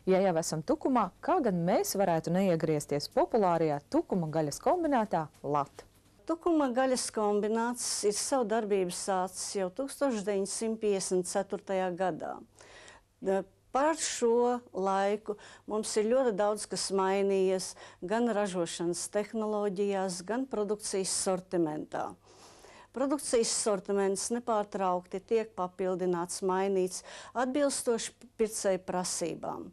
Ja jau esam Tukumā, kā gan mēs varētu neiegriezties populārajā tukuma gaļas kombinātā Lat? Tukuma gaļas kombināts ir savu darbību sācis jau 1954. gadā. Par šo laiku mums ir ļoti daudz kas mainījies gan ražošanas tehnoloģijās, gan produkcijas sortimentā. Produkcijas sortiments nepārtraukti tiek papildināts, mainīts atbilstoši pircēju prasībām.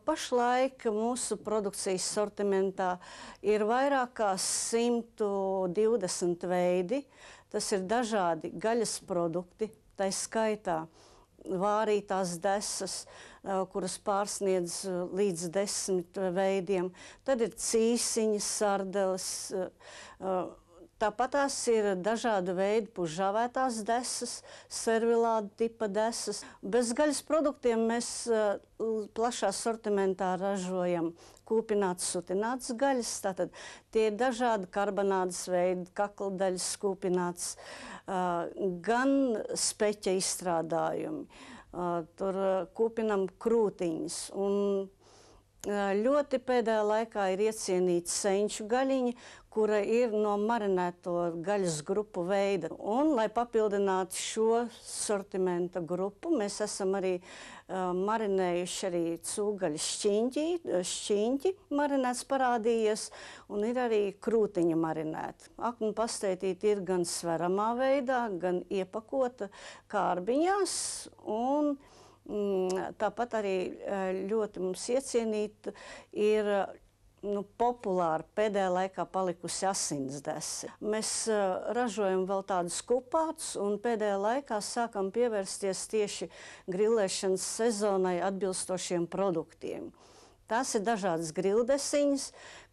Pašlaik mūsu produkcijas sortimentā ir vairāk kā 120 veidi. Tas ir dažādi gaļas produkti, tā skaitā vārītās desas, kuras pārsniedz līdz 10 veidiem. Tad ir cīsiņas, sardeles. Tāpat tās ir dažādu veidu pužāvētās desas, servilāda tipa desas. Bez gaļas produktiem mēs plašā sortimentā ražojam kūpinātas, sutinātas gaļas. Tātad tie ir dažādi karbonādes veidi, kakldaļas kūpinātas, gan speķa izstrādājumi. Tur kūpinam krūtiņas. Un ļoti pēdējā laikā ir iecienīta senču gaļiņa, kura ir no marinēto gaļas grupu veida. Un, lai papildinātu šo sortimenta grupu, mēs esam arī marinējuši arī cūgaļas šķiņķi marinēts parādījies, un ir arī krūtiņa marinēta. Aknu pasteitīte ir gan sveramā veidā, gan iepakota kārbiņās, un tāpat arī ļoti mums iecienīta ir populāra pēdējā laikā palikusi asinsdese. Mēs ražojam vēl tādus kupātus, un pēdējā laikā sākam pievērsties tieši grillēšanas sezonai atbilstošiem produktiem. Tās ir dažādas grildesiņas,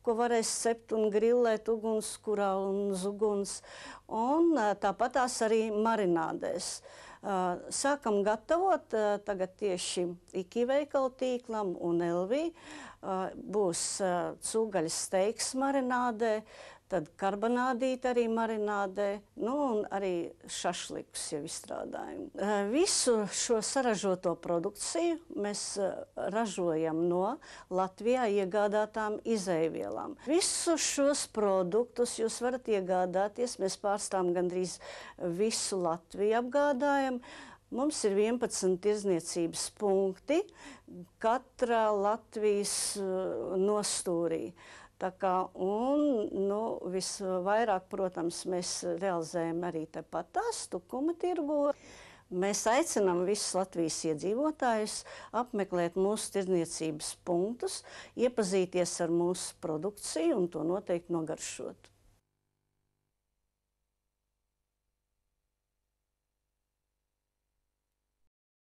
ko varēs cept un grillēt ugunskurā un uz uguns, un tāpat tās arī marinādēs. Sākam gatavot tagad tieši IKI veikalu tīklam un LV. Būs cūgaļas steiks marinādē, tad karbonādīte arī marinādē, un arī šašlikus jau izstrādājam. Visu šo saražoto produkciju mēs ražojam no Latvijā iegādātām izejvielām. Visus šos produktus jūs varat iegādāties, mēs pārstāvam gandrīz visu Latviju apgādājam. Mums ir 11 tirdzniecības punkti katrā Latvijas nostūrī. Tā kā, visvairāk, protams, mēs realizējam arī tepat tās Tukuma tirgu. Mēs aicinām visus Latvijas iedzīvotājus apmeklēt mūsu tirdzniecības punktus, iepazīties ar mūsu produkciju un to noteikti nogaršot.